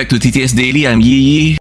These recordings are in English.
back to TTS Daily. I'm Yi.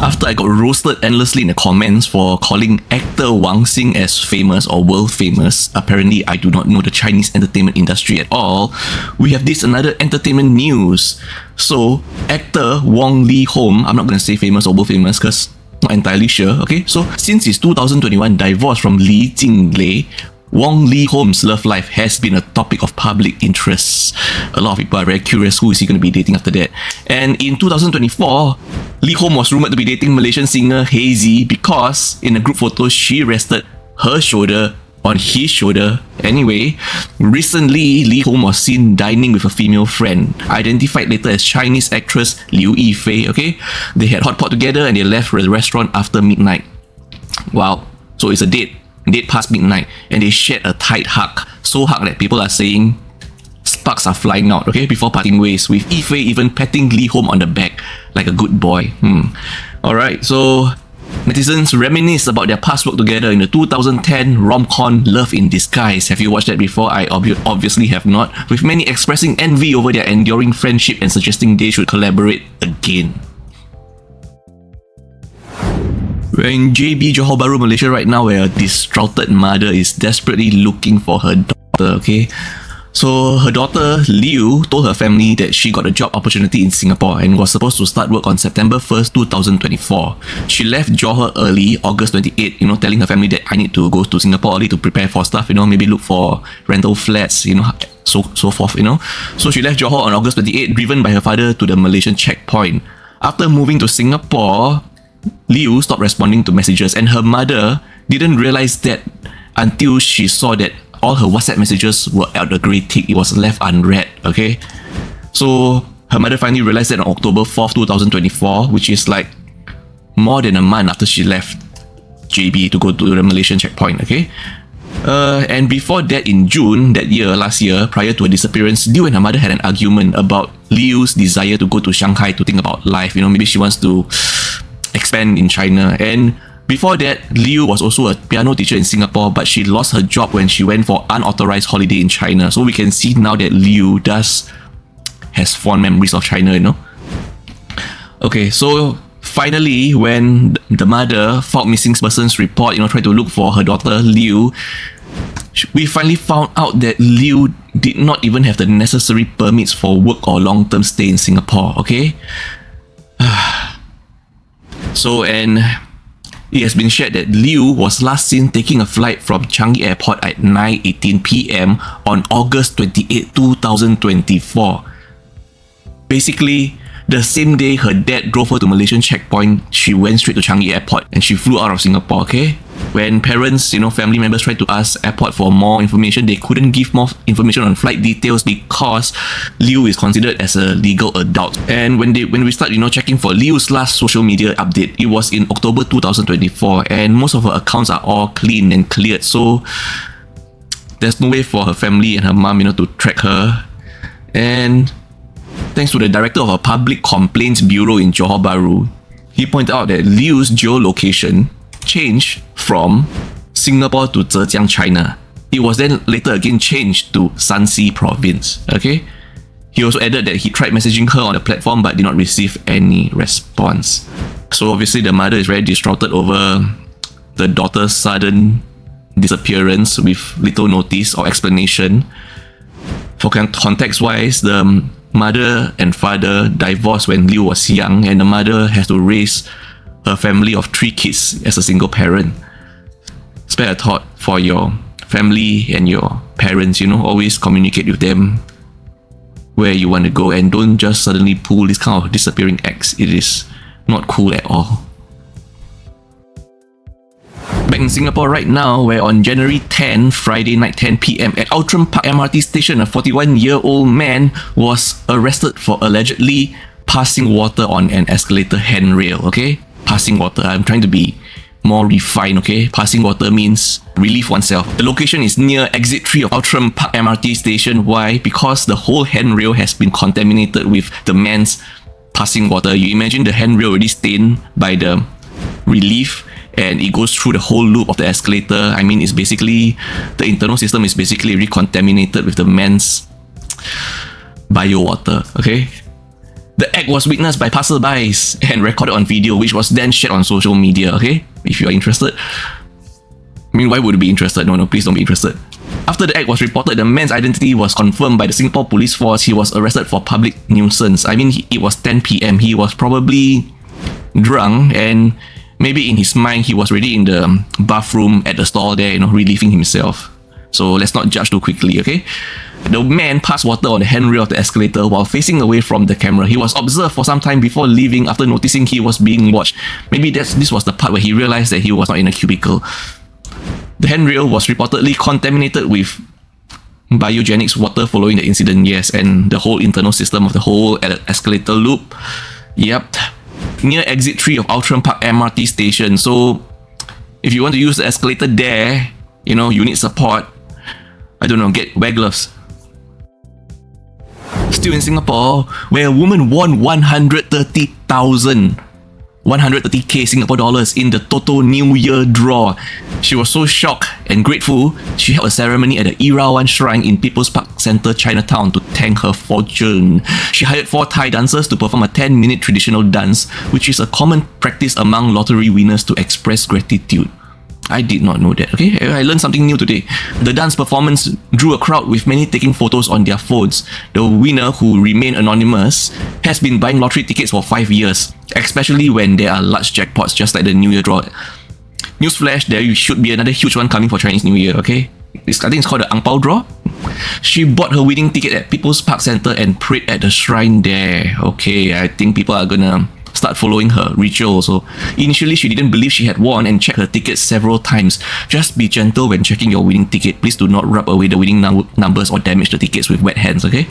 After I got roasted endlessly in the comments for calling actor Wang as famous or world famous, apparently I do not know the Chinese entertainment industry at all, we have this another entertainment news. So, actor Wang Leehom, I'm not going to say famous or world famous because not entirely sure, okay? So, since his 2021 divorce from Li Jinglei, Wang Leehom's love life has been a topic of public interest. A lot of people are very curious who is he going to be dating after that. And in 2024, Leehom was rumored to be dating Malaysian singer Hazy because in a group photo she rested her shoulder on his shoulder. Anyway, recently Leehom was seen dining with a female friend, identified later as Chinese actress Yifei. Okay, they had hot pot together and they left the restaurant after midnight. Wow, so it's a date past midnight, and they shared a tight hug, so hug that people are saying sparks are flying out, okay, before parting ways, with Yifei even patting Leehom on the back like a good boy. Alright, so netizens reminisce about their past work together in the 2010 rom-com Love in Disguise. Have you watched that before? I obviously have not, with many expressing envy over their enduring friendship and suggesting they should collaborate again. We're in JB, Johor Bahru, Malaysia right now, where a distraught mother is desperately looking for her daughter, okay? So her daughter, Liu, told her family that she got a job opportunity in Singapore and was supposed to start work on September 1st, 2024. She left Johor early, August 28, telling her family that I need to go to Singapore early to prepare for stuff, maybe look for rental flats, so forth, So she left Johor on August 28, driven by her father to the Malaysian checkpoint. After moving to Singapore, Liu stopped responding to messages, and her mother didn't realize that until she saw that all her WhatsApp messages were at the grey tick. It was left unread, okay? So her mother finally realized that on October 4th, 2024, which is like more than a month after she left JB to go to the Malaysian checkpoint, okay? And before that, in June last year, prior to her disappearance, Liu and her mother had an argument about Liu's desire to go to Shanghai to think about life. Maybe she wants to expand in China. And before that, Liu was also a piano teacher in Singapore, but she lost her job when she went for unauthorized holiday in China. So we can see now that Liu has fond memories of China, Okay, so finally, when the mother filed missing persons report, tried to look for her daughter Liu, we finally found out that Liu did not even have the necessary permits for work or long-term stay in Singapore, okay? So, and it has been shared that Liu was last seen taking a flight from Changi Airport at 9:18 p.m. on August 28, 2024. Basically, the same day her dad drove her to Malaysian checkpoint, she went straight to Changi Airport and she flew out of Singapore, okay? When parents, family members tried to ask airport for more information, they couldn't give more information on flight details because Liu is considered as a legal adult. And when we start, checking for Liu's last social media update, it was in October 2024, and most of her accounts are all clean and cleared. So there's no way for her family and her mom, to track her. And thanks to the director of a public complaints bureau in Johor Bahru, he pointed out that Liu's geolocation changed from Singapore to Zhejiang, China. It was then later again changed to Shanxi province, okay? He also added that he tried messaging her on the platform but did not receive any response. So obviously the mother is very distraught over the daughter's sudden disappearance with little notice or explanation. For context-wise, the mother and father divorced when Liu was young, and the mother has to raise a family of 3 kids as a single parent. Spare a thought for your family and your parents, always communicate with them where you want to go, and don't just suddenly pull this kind of disappearing acts. It is not cool at all. Back in Singapore right now, where on January 10, Friday night 10 p.m. at Outram Park MRT station, a 41-year-old man was arrested for allegedly passing water on an escalator handrail, okay? Passing water, I'm trying to be more refined, okay? Passing water means relieve oneself. The location is near exit 3 of Outram Park MRT station. Why? Because the whole handrail has been contaminated with the man's passing water. You imagine the handrail already stained by the relief, and it goes through the whole loop of the escalator. I mean, it's basically, the internal system is basically recontaminated with the man's bio water, okay? The act was witnessed by passerbys and recorded on video, which was then shared on social media, okay? If you are interested. I mean, why would you be interested? No, please don't be interested. After the act was reported, the man's identity was confirmed by the Singapore Police Force. He was arrested for public nuisance. I mean, it was 10 p.m. He was probably drunk, and maybe in his mind, he was already in the bathroom at the store there, relieving himself. So let's not judge too quickly, okay? The man passed water on the handrail of the escalator while facing away from the camera. He was observed for some time before leaving after noticing he was being watched. Maybe this was the part where he realized that he was not in a cubicle. The handrail was reportedly contaminated with biogenics water following the incident, yes, and the whole internal system of the whole escalator loop. Yep. Near exit 3 of Outram Park MRT station. So if you want to use the escalator there, you need support. I don't know, wear gloves. Still in Singapore, where a woman won 130k Singapore dollars in the Toto New Year draw. She was so shocked and grateful, she held a ceremony at the Erawan Shrine in People's Park Centre, Chinatown to thank her fortune. She hired 4 Thai dancers to perform a 10-minute traditional dance, which is a common practice among lottery winners to express gratitude. I did not know that, okay? I learned something new today. The dance performance drew a crowd with many taking photos on their phones. The winner, who remained anonymous, has been buying lottery tickets for 5 years, especially when there are large jackpots just like the New Year draw. Newsflash, there should be another huge one coming for Chinese New Year, okay? I think it's called the Ang Pao draw. She bought her winning ticket at People's Park Centre and prayed at the shrine there. Okay, I think people are gonna start following her ritual. So initially she didn't believe she had won and checked her tickets several times. Just be gentle when checking your winning ticket. Please do not rub away the winning numbers or damage the tickets with wet hands, okay?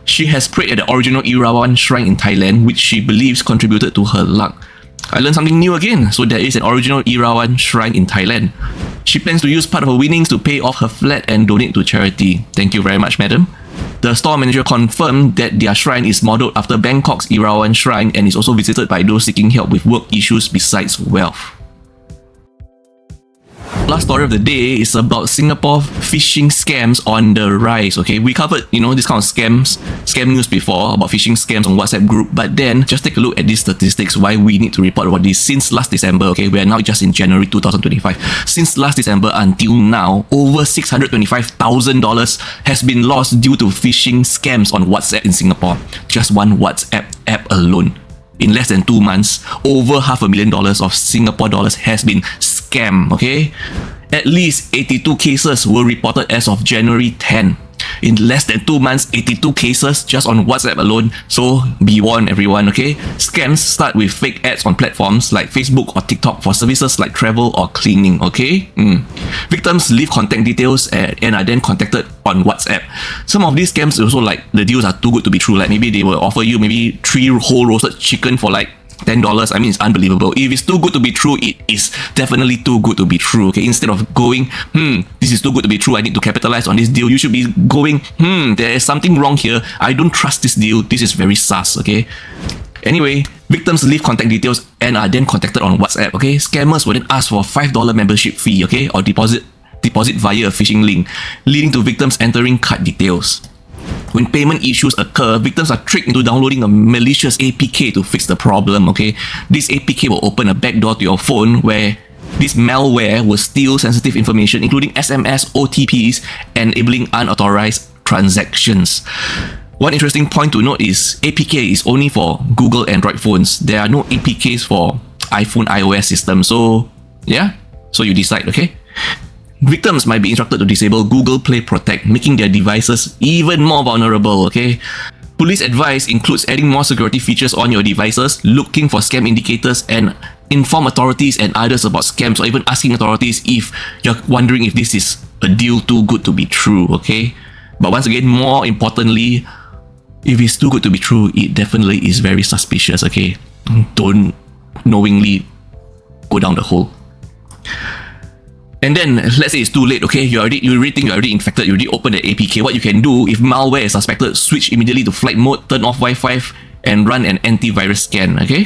She has prayed at the original Erawan shrine in Thailand, which she believes contributed to her luck. I learned something new again. So there is an original Erawan shrine in Thailand. She plans to use part of her winnings to pay off her flat and donate to charity. Thank you very much, madam. The store manager confirmed that their shrine is modelled after Bangkok's Erawan shrine and is also visited by those seeking help with work issues besides wealth. Last story of the day is about Singapore phishing scams on the rise. Okay, we covered this kind of scam news before about phishing scams on WhatsApp group, but then just take a look at these statistics, why we need to report about this since last December. Okay, we are now just in January 2025. Since last December until now, over $625,000 has been lost due to phishing scams on WhatsApp in Singapore. Just one WhatsApp app alone. In less than 2 months, over $500,000 of Singapore dollars has been scammed, okay? At least 82 cases were reported as of January 10. In less than 2 months, 82 cases just on WhatsApp alone. So be warned, everyone, okay? Scams start with fake ads on platforms like Facebook or TikTok for services like travel or cleaning, okay? Victims leave contact details and are then contacted on WhatsApp. Some of these scams also, like, the deals are too good to be true. Like maybe they will offer you maybe 3 whole roasted chicken for like $10. I mean, it's unbelievable. If it's too good to be true, it is definitely too good to be true, okay? Instead of going, this is too good to be true, I need to capitalize on this deal, you should be going, there is something wrong here, I don't trust this deal, this is very sus, okay? Anyway, victims leave contact details and are then contacted on WhatsApp, okay? Scammers will then ask for a $5 membership fee, okay? Or deposit via a phishing link, leading to victims entering card details. When payment issues occur, victims are tricked into downloading a malicious APK to fix the problem, okay? This APK will open a backdoor to your phone where this malware will steal sensitive information, including SMS, OTPs, enabling unauthorized transactions. One interesting point to note is APK is only for Google Android phones. There are no APKs for iPhone iOS systems. So, yeah, so you decide, okay? Victims might be instructed to disable Google Play Protect, making their devices even more vulnerable, okay? Police advice includes adding more security features on your devices, looking for scam indicators, and inform authorities and others about scams, or even asking authorities if you're wondering if this is a deal too good to be true, okay? But once again, more importantly, if it's too good to be true, it definitely is very suspicious, okay? Don't knowingly go down the hole. And then, let's say it's too late, okay? You already think you're already infected, you already opened the APK. What you can do, if malware is suspected, switch immediately to flight mode, turn off Wi-Fi, and run an antivirus scan, okay?